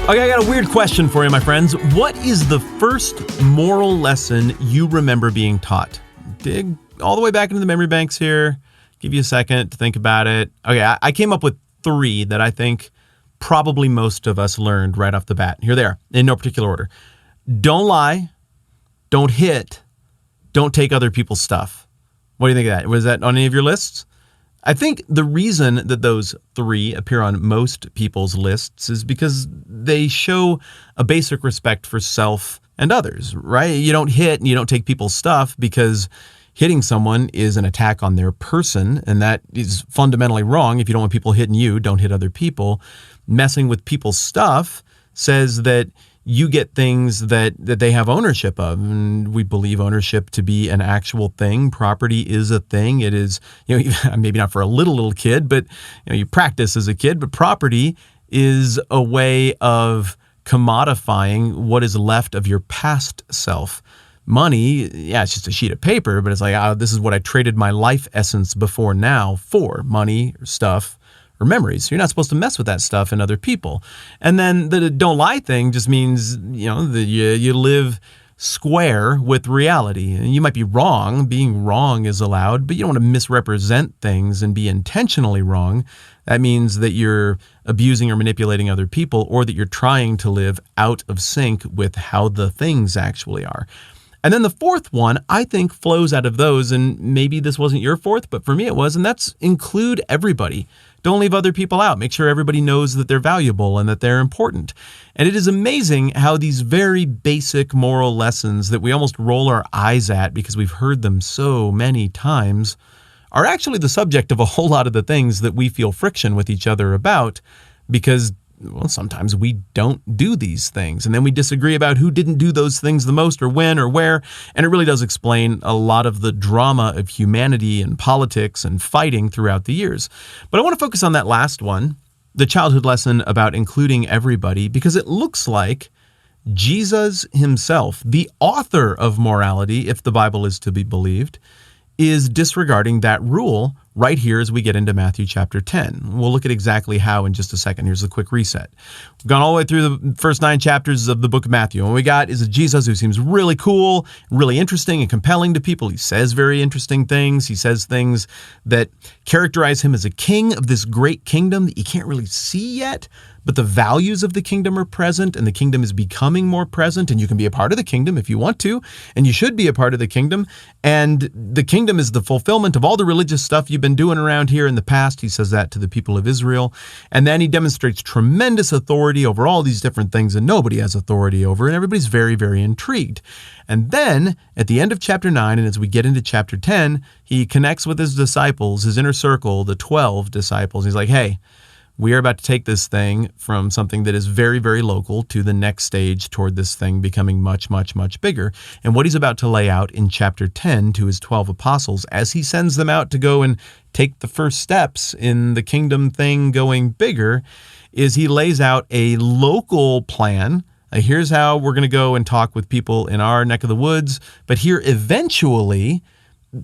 Okay, I got a weird question for you, my friends. What is the first moral lesson you remember being taught? Dig all the way back into the memory banks here. Give you a second to think about it. Okay, I came up with 3 that I think probably most of us learned right off the bat. Here they are, in no particular order. Don't lie, don't hit, don't take other people's stuff. What do you think of that? Was that on any of your lists? I think the reason that those 3 appear on most people's lists is because they show a basic respect for self and others, right? You don't hit and you don't take people's stuff because hitting someone is an attack on their person, and that is fundamentally wrong. If you don't want people hitting you, don't hit other people. Messing with people's stuff says that you get things that they have ownership of. And we believe ownership to be an actual thing. Property is a thing. It is, maybe not for a little kid, but you practice as a kid, but property is a way of commodifying what is left of your past self. Money, yeah, it's just a sheet of paper, but it's like, this is what I traded my life essence before now for: money, stuff, or memories. So you're not supposed to mess with that stuff and other people. And then the don't lie thing just means, that you live square with reality. And you might be wrong. Being wrong is allowed, but you don't want to misrepresent things and be intentionally wrong. That means that you're abusing or manipulating other people, or that you're trying to live out of sync with how the things actually are. And then the 4th one, I think, flows out of those, and maybe this wasn't your 4th, but for me it was, and that's include everybody. Don't leave other people out. Make sure everybody knows that they're valuable and that they're important. And it is amazing how these very basic moral lessons that we almost roll our eyes at because we've heard them so many times are actually the subject of a whole lot of the things that we feel friction with each other about, because sometimes we don't do these things. And then we disagree about who didn't do those things the most, or when, or where. And it really does explain a lot of the drama of humanity and politics and fighting throughout the years. But I want to focus on that last one, the childhood lesson about including everybody, because it looks like Jesus himself, the author of morality, if the Bible is to be believed, is disregarding that rule right here as we get into Matthew chapter 10. We'll look at exactly how in just a second. Here's a quick reset. We've gone all the way through the first 9 chapters of the book of Matthew. And what we got is a Jesus who seems really cool, really interesting and compelling to people. He says very interesting things. He says things that characterize him as a king of this great kingdom that you can't really see yet, but the values of the kingdom are present, and the kingdom is becoming more present, and you can be a part of the kingdom if you want to, and you should be a part of the kingdom. And the kingdom is the fulfillment of all the religious stuff you've been doing around here in the past. He says that to the people of Israel. And then he demonstrates tremendous authority over all these different things that nobody has authority over, and everybody's very, very intrigued. And then at the end of chapter 9, and as we get into chapter 10, he connects with his disciples, his inner circle, the 12 disciples. He's like, hey, we are about to take this thing from something that is very, very local to the next stage toward this thing becoming much, much, much bigger. And what he's about to lay out in chapter 10 to his 12 apostles as he sends them out to go and take the first steps in the kingdom thing going bigger is he lays out a local plan. Here's how we're going to go and talk with people in our neck of the woods. But here eventually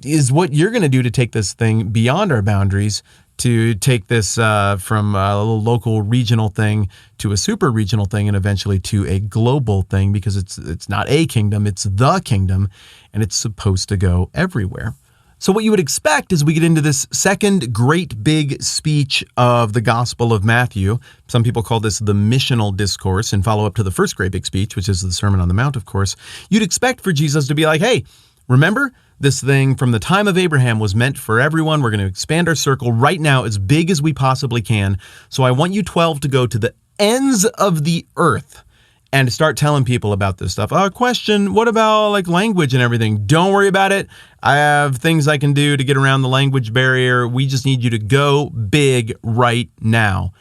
is what you're going to do to take this thing beyond our boundaries, to take this from a little local regional thing to a super regional thing, and eventually to a global thing, because it's not a kingdom, it's the kingdom, and it's supposed to go everywhere. So what you would expect as we get into this second great big speech of the Gospel of Matthew, some people call this the missional discourse and follow up to the first great big speech, which is the Sermon on the Mount, of course, you'd expect for Jesus to be like, hey, remember, this thing from the time of Abraham was meant for everyone. We're going to expand our circle right now as big as we possibly can. So I want you 12 to go to the ends of the earth and start telling people about this stuff. Question, what about like language and everything? Don't worry about it. I have things I can do to get around the language barrier. We just need you to go big right now.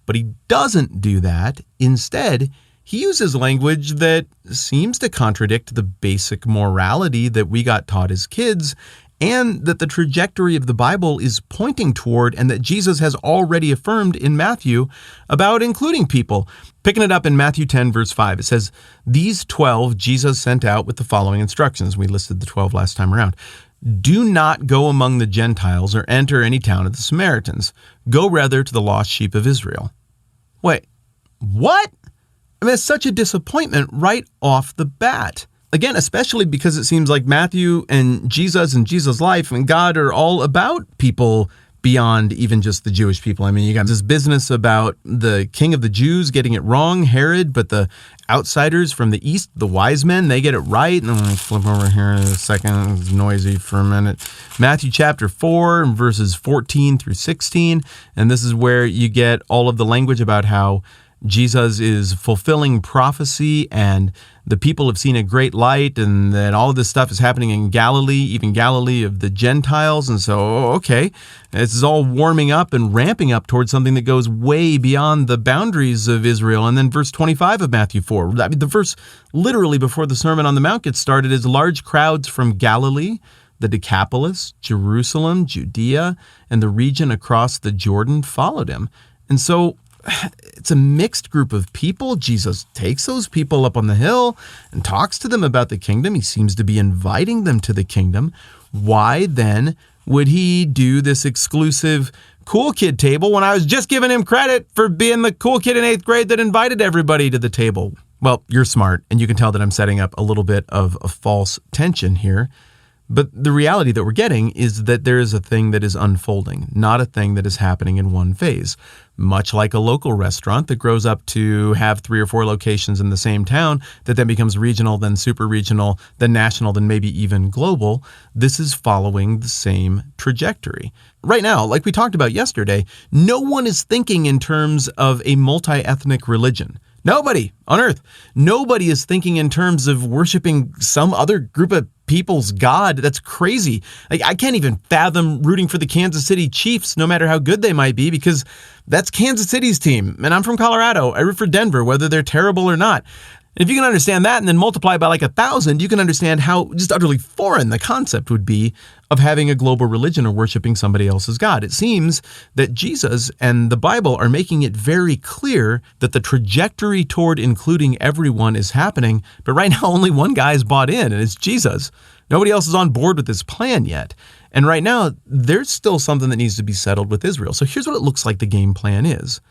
But he doesn't do that. Instead, he uses language that seems to contradict the basic morality that we got taught as kids, and that the trajectory of the Bible is pointing toward, and that Jesus has already affirmed in Matthew about including people. Picking it up in Matthew 10, verse 5, it says, "These 12 Jesus sent out with the following instructions." We listed the 12 last time around. "Do not go among the Gentiles or enter any town of the Samaritans. Go rather to the lost sheep of Israel." Wait, what? I mean, it's such a disappointment right off the bat. Again, especially because it seems like Matthew and Jesus' life and God are all about people beyond even just the Jewish people. I mean, you got this business about the king of the Jews getting it wrong, Herod, but the outsiders from the east, the wise men, they get it right. And I'm going to flip over here in a second. It's noisy for a minute. Matthew chapter 4, verses 14 through 16. And this is where you get all of the language about how Jesus is fulfilling prophecy and the people have seen a great light and that all of this stuff is happening in Galilee, even Galilee of the Gentiles. And so, okay, this is all warming up and ramping up towards something that goes way beyond the boundaries of Israel. And then verse 25 of Matthew 4, I mean, the verse literally before the Sermon on the Mount gets started is large crowds from Galilee, the Decapolis, Jerusalem, Judea, and the region across the Jordan followed him. And so it's a mixed group of people. Jesus takes those people up on the hill and talks to them about the kingdom. He seems to be inviting them to the kingdom. Why then would he do this exclusive cool kid table when I was just giving him credit for being the cool kid in 8th grade that invited everybody to the table? Well, you're smart, and you can tell that I'm setting up a little bit of a false tension here. But the reality that we're getting is that there is a thing that is unfolding, not a thing that is happening in one phase. Much like a local restaurant that grows up to have 3 or 4 locations in the same town that then becomes regional, then super regional, then national, then maybe even global, this is following the same trajectory. Right now, like we talked about yesterday, no one is thinking in terms of a multi-ethnic religion. Nobody on earth. Nobody is thinking in terms of worshiping some other group of people's God. That's crazy. Like, I can't even fathom rooting for the Kansas City Chiefs, no matter how good they might be, because that's Kansas City's team. And I'm from Colorado. I root for Denver, whether they're terrible or not. And if you can understand that and then multiply by like 1,000, you can understand how just utterly foreign the concept would be of having a global religion or worshiping somebody else's God. It seems that Jesus and the Bible are making it very clear that the trajectory toward including everyone is happening, but right now only one guy is bought in, and it's Jesus. Nobody else is on board with this plan yet. And right now, there's still something that needs to be settled with Israel. So here's what it looks like the game plan is.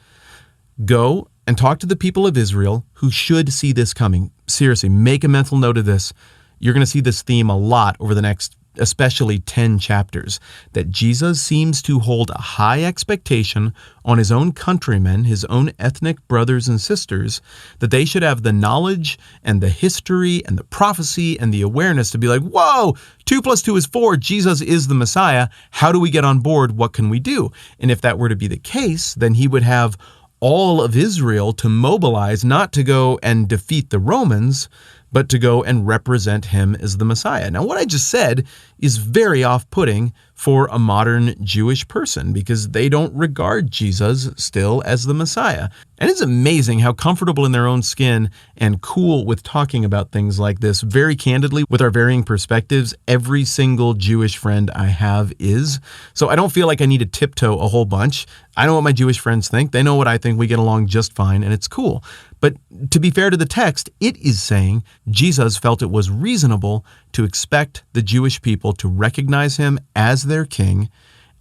Go and talk to the people of Israel who should see this coming. Seriously, make a mental note of this. You're going to see this theme a lot over the next, especially 10 chapters, that Jesus seems to hold a high expectation on his own countrymen, his own ethnic brothers and sisters, that they should have the knowledge and the history and the prophecy and the awareness to be like, whoa, 2 + 2 is 4. Jesus is the Messiah. How do we get on board? What can we do? And if that were to be the case, then he would have all of Israel to mobilize, not to go and defeat the Romans, but to go and represent him as the Messiah. Now, what I just said is very off-putting for a modern Jewish person because they don't regard Jesus still as the Messiah. And it's amazing how comfortable in their own skin and cool with talking about things like this, very candidly, with our varying perspectives, every single Jewish friend I have is. So I don't feel like I need to tiptoe a whole bunch. I know what my Jewish friends think. They know what I think. We get along just fine, and it's cool. But to be fair to the text, it is saying Jesus felt it was reasonable to expect the Jewish people to recognize him as their king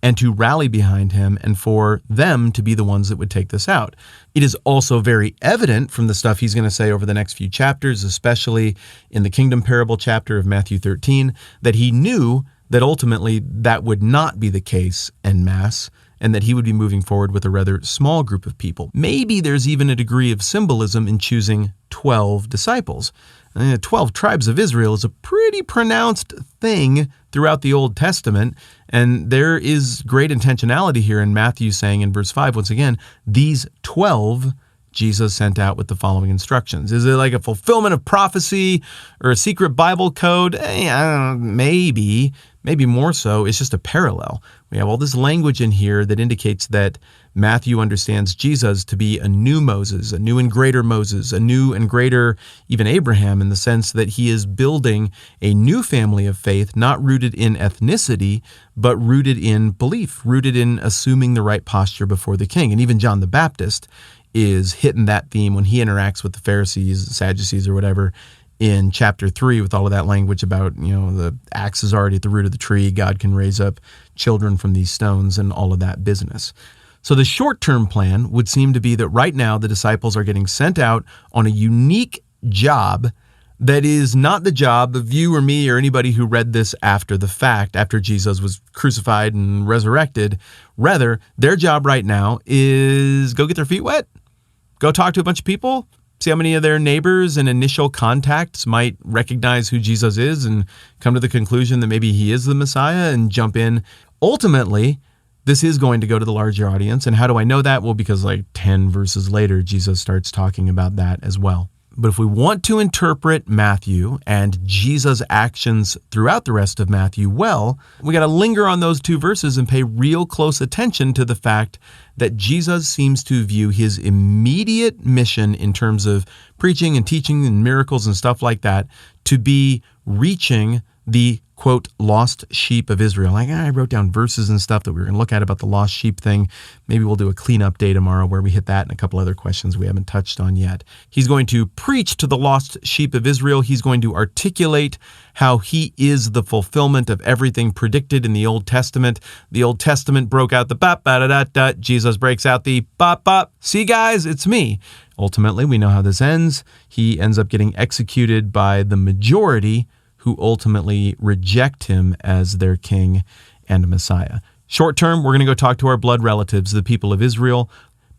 and to rally behind him and for them to be the ones that would take this out. It is also very evident from the stuff he's going to say over the next few chapters, especially in the kingdom parable chapter of Matthew 13, that he knew that ultimately that would not be the case en masse, and that he would be moving forward with a rather small group of people. Maybe there's even a degree of symbolism in choosing 12 disciples. 12 tribes of Israel is a pretty pronounced thing throughout the Old Testament, and there is great intentionality here in Matthew saying in verse 5, once again, these 12 Jesus sent out with the following instructions. Is it like a fulfillment of prophecy or a secret Bible code? Maybe more so. It's just a parallel. We have all this language in here that indicates that Matthew understands Jesus to be a new Moses, a new and greater Moses, a new and greater even Abraham, in the sense that he is building a new family of faith, not rooted in ethnicity, but rooted in belief, rooted in assuming the right posture before the king. And even John the Baptist is hitting that theme when he interacts with the Pharisees, Sadducees, or whatever, in chapter 3 with all of that language about, the axe is already at the root of the tree, God can raise up children from these stones and all of that business. So the short-term plan would seem to be that right now the disciples are getting sent out on a unique job that is not the job of you or me or anybody who read this after the fact, after Jesus was crucified and resurrected. Rather, their job right now is go get their feet wet, go talk to a bunch of people, see how many of their neighbors and initial contacts might recognize who Jesus is and come to the conclusion that maybe he is the Messiah and jump in. Ultimately, this is going to go to the larger audience. And how do I know that? Well, because like 10 verses later, Jesus starts talking about that as well. But if we want to interpret Matthew and Jesus' actions throughout the rest of Matthew well, we got to linger on those 2 verses and pay real close attention to the fact that Jesus seems to view his immediate mission in terms of preaching and teaching and miracles and stuff like that to be reaching the, quote, lost sheep of Israel. I wrote down verses and stuff that we were going to look at about the lost sheep thing. Maybe we'll do a cleanup day tomorrow where we hit that and a couple other questions we haven't touched on yet. He's going to preach to the lost sheep of Israel. He's going to articulate how he is the fulfillment of everything predicted in the Old Testament. The Old Testament broke out the bop, ba-da-da-da. Jesus breaks out the bop, bop. See, guys, it's me. Ultimately, we know how this ends. He ends up getting executed by the majority who ultimately reject him as their king and Messiah. Short term, we're going to go talk to our blood relatives, the people of Israel,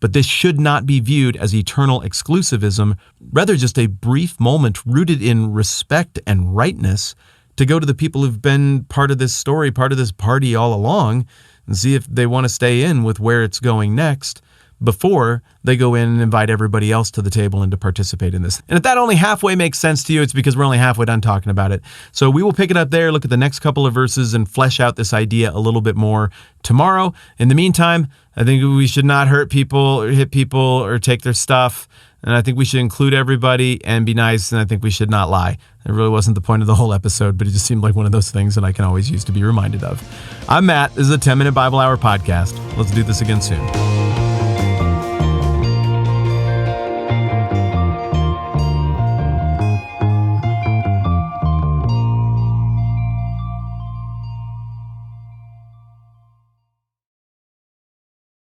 but this should not be viewed as eternal exclusivism, rather just a brief moment rooted in respect and rightness to go to the people who've been part of this story, part of this party all along, and see if they want to stay in with where it's going next, before they go in and invite everybody else to the table and to participate in this. And if that only halfway makes sense to you, it's because we're only halfway done talking about it. So we will pick it up there, look at the next couple of verses, and flesh out this idea a little bit more tomorrow. In the meantime, I think we should not hurt people or hit people or take their stuff. And I think we should include everybody and be nice. And I think we should not lie. It really wasn't the point of the whole episode, but it just seemed like one of those things that I can always use to be reminded of. I'm Matt. This is a 10-Minute Bible Hour podcast. Let's do this again soon.